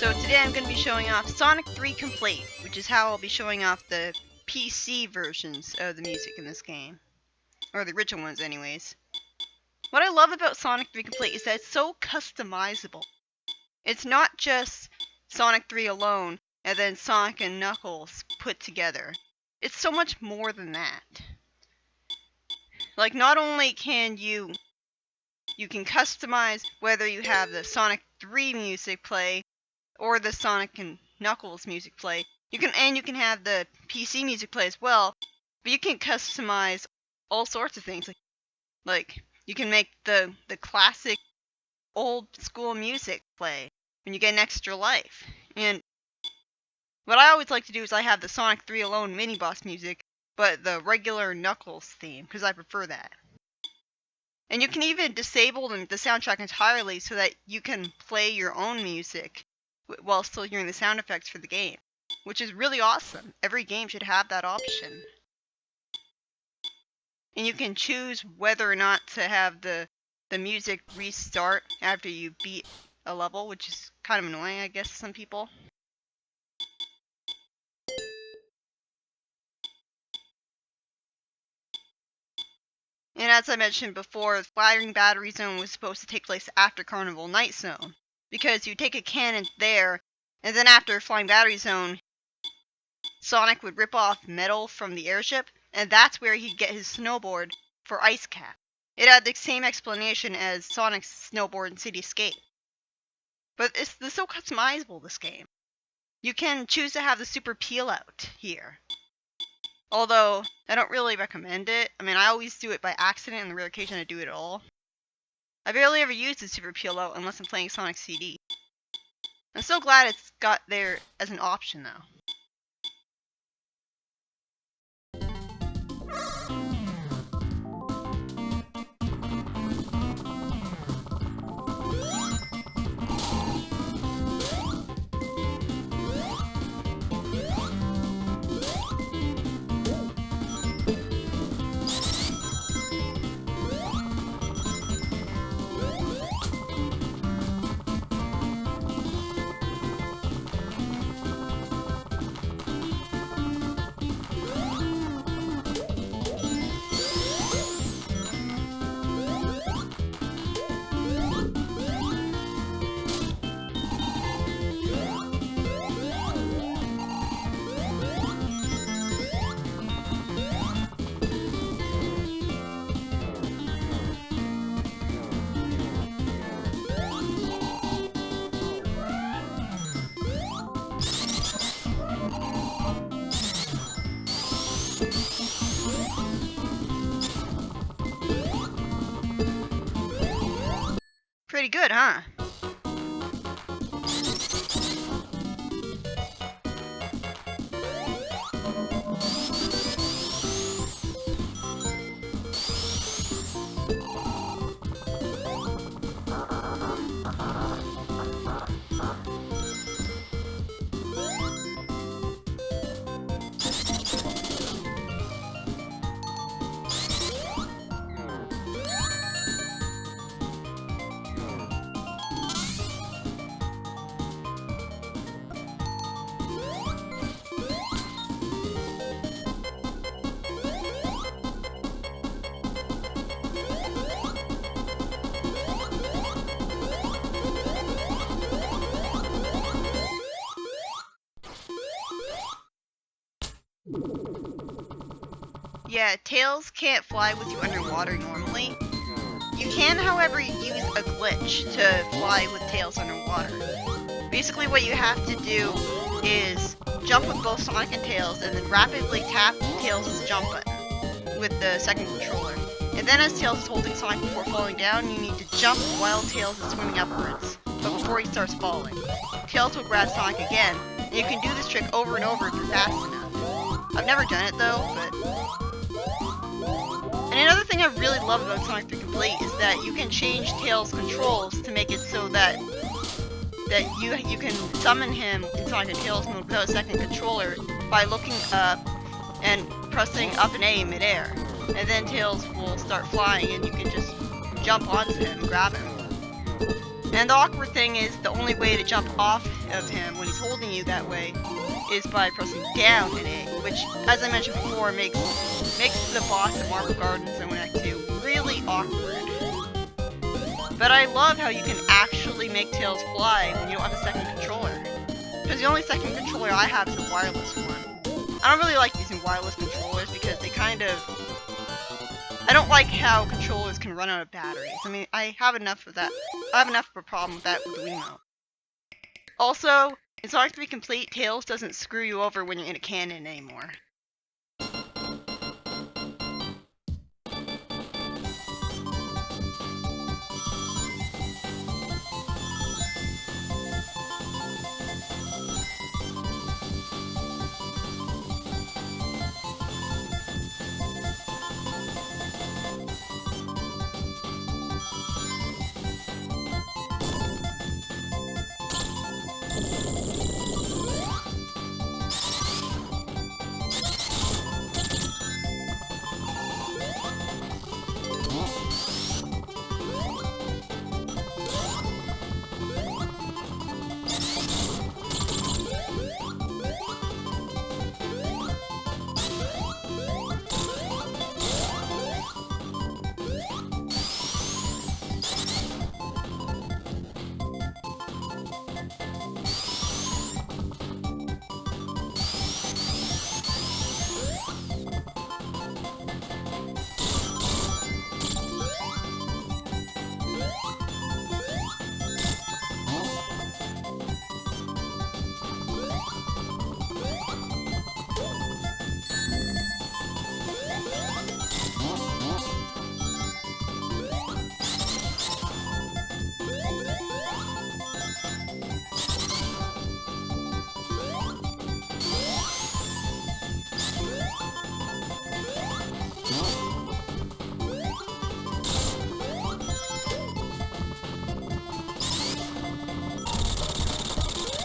So today I'm going to be showing off Sonic 3 Complete, which is how I'll be showing off the PC versions of the music in this game. Or the original ones anyways. What I love about Sonic 3 Complete is that it's so customizable. It's not just Sonic 3 alone, and then Sonic and Knuckles put together. It's so much more than that. Like, not only can you can customize whether you have the Sonic 3 music play or the Sonic and Knuckles music play. You can have the PC music play as well, but you can customize all sorts of things. Like you can make the classic old school music play when you get an extra life. And what I always like to do is I have the Sonic 3 alone mini boss music, but the regular Knuckles theme, because I prefer that. And you can even disable the soundtrack entirely so that you can play your own music while still hearing the sound effects for the game, which is really awesome. Every game should have that option. And you can choose whether or not to have the music restart after you beat a level, which is kind of annoying, I guess, to some people. And as I mentioned before, the Flying Battery Zone was supposed to take place after Carnival Night Zone, because you take a cannon there, and then after Flying Battery Zone, Sonic would rip off metal from the airship, and that's where he'd get his snowboard for Ice Cap. It had the same explanation as Sonic's snowboard in City Escape. But it's so customizable, this game. You can choose to have the Super Peel Out here. Although, I don't really recommend it. I mean, I always do it by accident, and the rare occasion I do it at all. I barely ever use the Super Peel Out unless I'm playing Sonic CD. I'm so glad it's got there as an option, though. Pretty good, huh? Yeah, Tails can't fly with you underwater normally. You can, however, use a glitch to fly with Tails underwater. Basically what you have to do is jump with both Sonic and Tails, and then rapidly tap Tails' jump button with the second controller. And then as Tails is holding Sonic before falling down, you need to jump while Tails is swimming upwards, but before he starts falling. Tails will grab Sonic again, and you can do this trick over and over if you're fast enough. I've never done it though, but... And another thing I really love about Sonic 3 Complete is that you can change Tails' controls to make it so that you can summon him in Sonic and Tails mode without a second controller by looking up and pressing up and A in midair. And then Tails will start flying and you can just jump onto him and grab him. And the awkward thing is the only way to jump off of him when he's holding you that way is by pressing down in A, which, as I mentioned before, makes the boss of Marble Gardens and Act 2 really awkward. But I love how you can actually make Tails fly when you don't have a second controller. Because the only second controller I have is a wireless one. I don't really like using wireless controllers because they kind of... I don't like how controllers can run out of batteries. I mean, I have enough of that. I have enough of a problem with that with the Wiimote. Also, in Sonic 3 Complete, Tails doesn't screw you over when you're in a cannon anymore.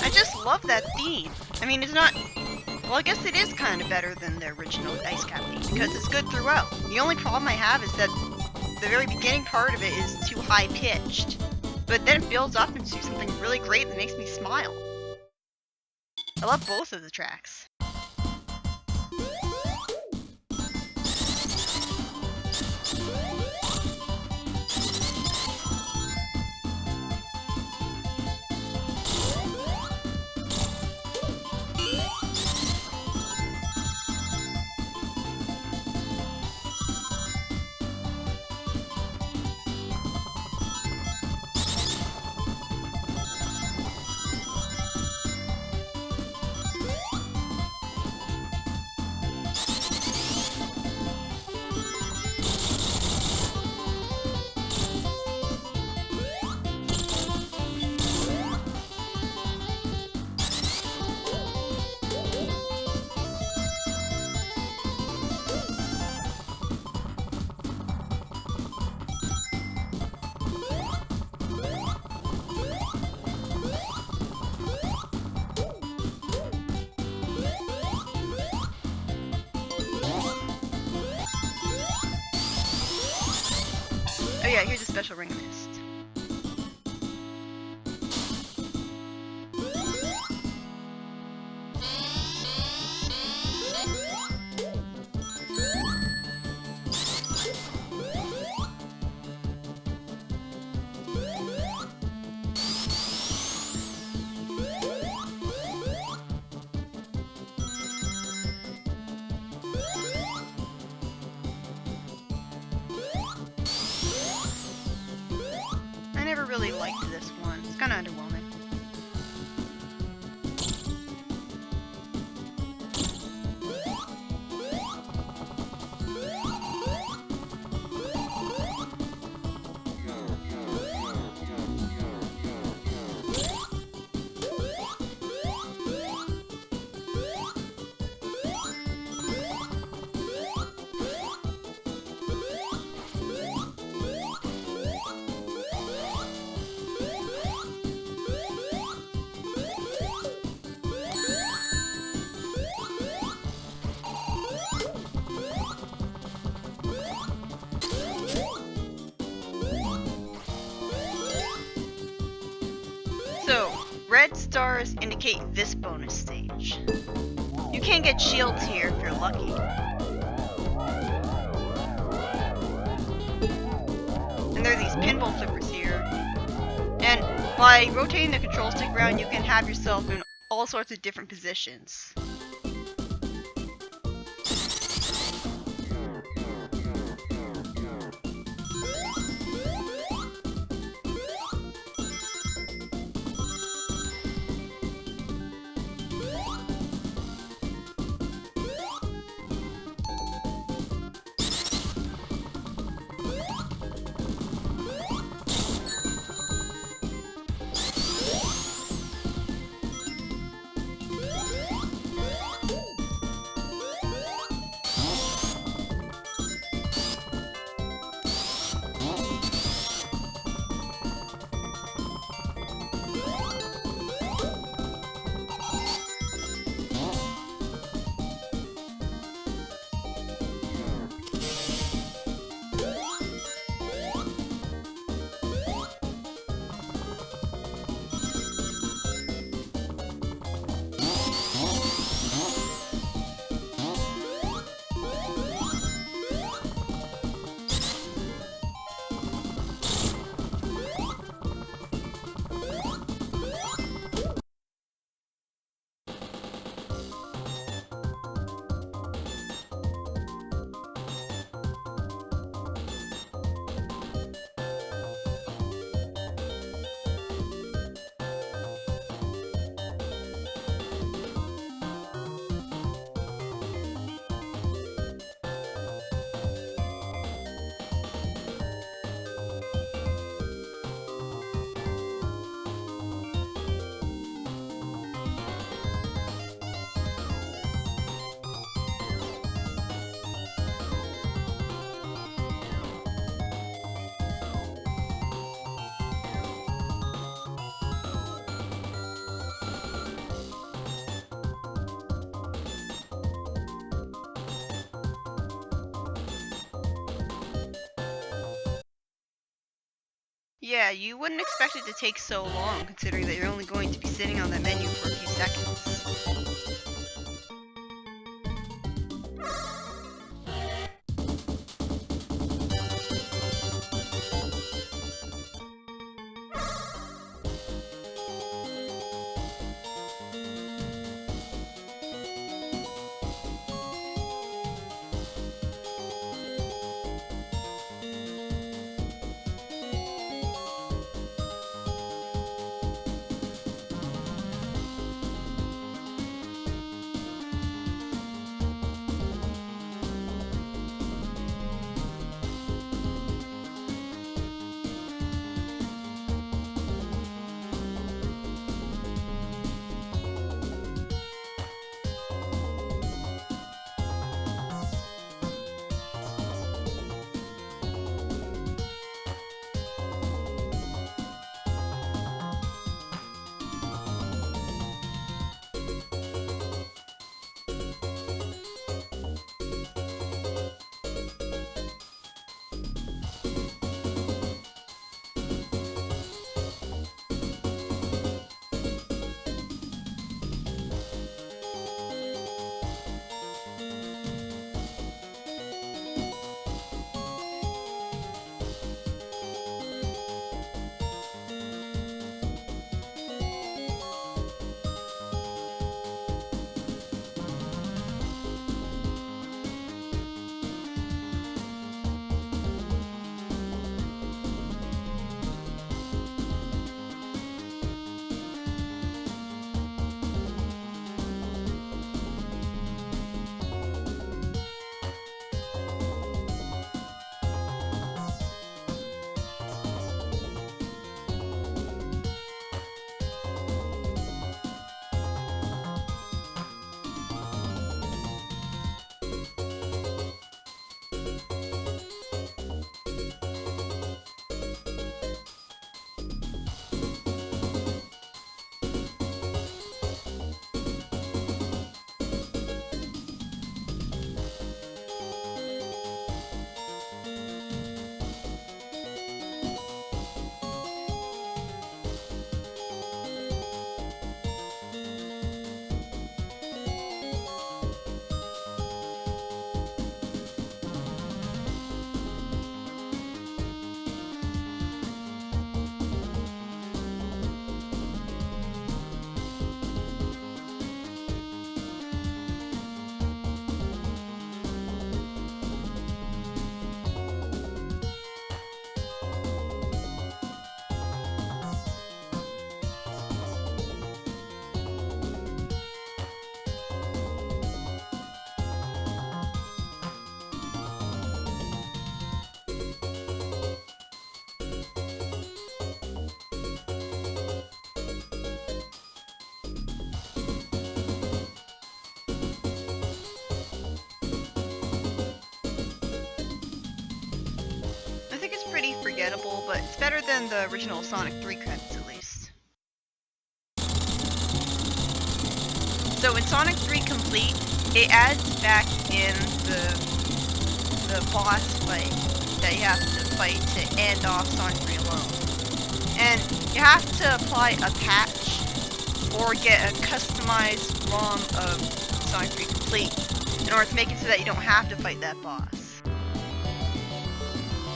I just love that theme. I mean, it's not... Well, I guess it is kind of better than the original Ice Cap theme, because it's good throughout. The only problem I have is that the very beginning part of it is too high-pitched, but then it builds up into something really great that makes me smile. I love both of the tracks. Oh yeah, here's a special ring mist. stars indicate this bonus stage. You can get shields here if you're lucky. And there are these pinball flippers here. And by rotating the control stick around, you can have yourself in all sorts of different positions. Yeah, you wouldn't expect it to take so long, considering that you're only going to be sitting on that menu for a few seconds. but it's better than the original Sonic 3 credits at least. So in Sonic 3 Complete, it adds back in the boss fight that you have to fight to end off Sonic 3 alone. And you have to apply a patch or get a customized ROM of Sonic 3 Complete in order to make it so that you don't have to fight that boss.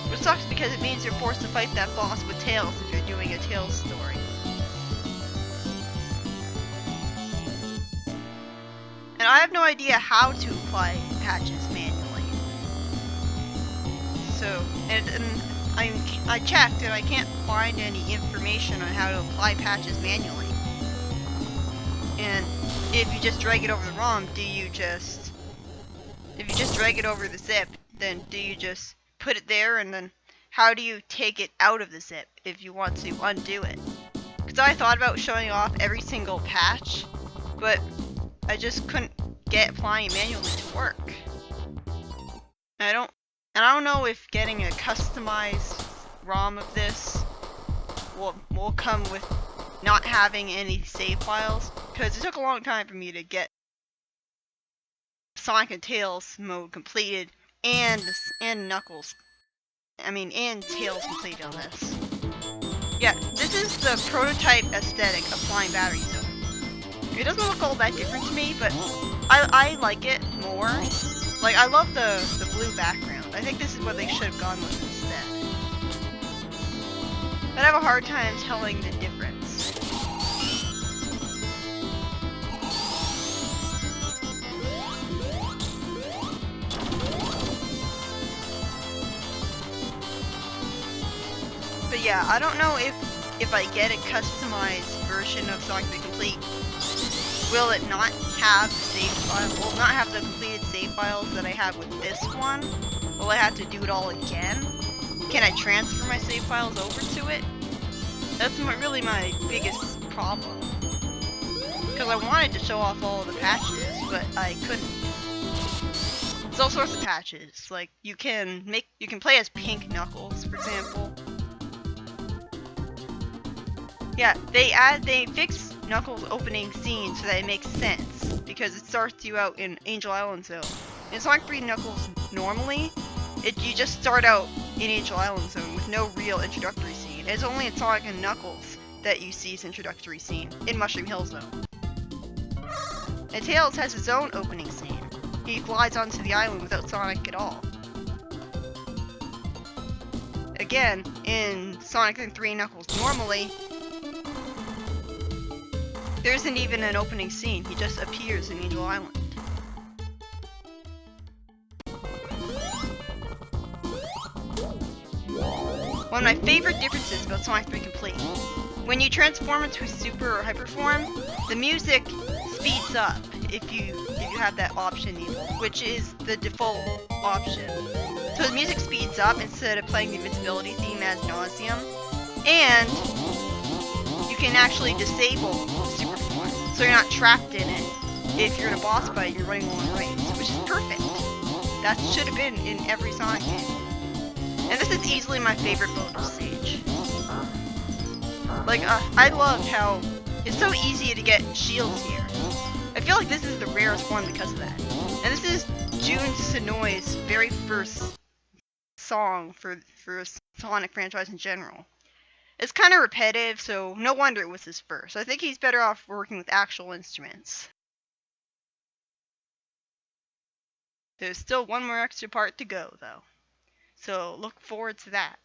Which sucks because it means you're forced to fight that boss with Tails if you're doing a Tails story. And I have no idea how to apply patches manually. So, and I checked and I can't find any information on how to apply patches manually. And if you just drag it over the ROM, if you just drag it over the zip, then do you just put it there, and then how do you take it out of the zip if you want to undo it? Because I thought about showing off every single patch, but I just couldn't get applying it manually to work. And I don't know if getting a customized ROM of this will come with not having any save files, because it took a long time for me to get Sonic and Tails mode completed and Knuckles. And Tails completed on this. Yeah, this is the prototype aesthetic of Flying Battery Zone. It doesn't look all that different to me, but I like it more. Like, I love the blue background. I think this is what they should have gone with instead. But I have a hard time telling the difference. But yeah, I don't know if I get a customized version of Sonic 3 Complete, will it not have save files? Will it not have the completed save files that I have with this one? Will I have to do it all again? Can I transfer my save files over to it? That's really my biggest problem. Because I wanted to show off all of the patches, but I couldn't. There's all sorts of patches. Like, you can play as Pink Knuckles, for example. Yeah, they fix Knuckles' opening scene so that it makes sense, because it starts you out in Angel Island Zone. In Sonic 3 Knuckles, normally, you just start out in Angel Island Zone with no real introductory scene. It's only in Sonic and Knuckles that you see his introductory scene, in Mushroom Hill Zone. And Tails has his own opening scene. He flies onto the island without Sonic at all. Again, in Sonic 3 Knuckles normally, there isn't even an opening scene, he just appears in Angel Island. One of my favorite differences about Sonic 3 Complete. When you transform into a Super or Hyper form, the music speeds up if you have that option enabled, which is the default option. So the music speeds up instead of playing the invincibility theme ad nauseum, and you can actually disable Super form, so you're not trapped in it if you're in a boss fight and you're running low on rings, which is perfect. That should have been in every Sonic game. And this is easily my favorite MOTO stage. Like, I love how it's so easy to get shields here. I feel like this is the rarest one because of that. And this is Jun Sonoi's very first song for Sonic franchise in general. It's kind of repetitive, so no wonder it was his first. I think he's better off working with actual instruments. There's still one more extra part to go, though. So look forward to that.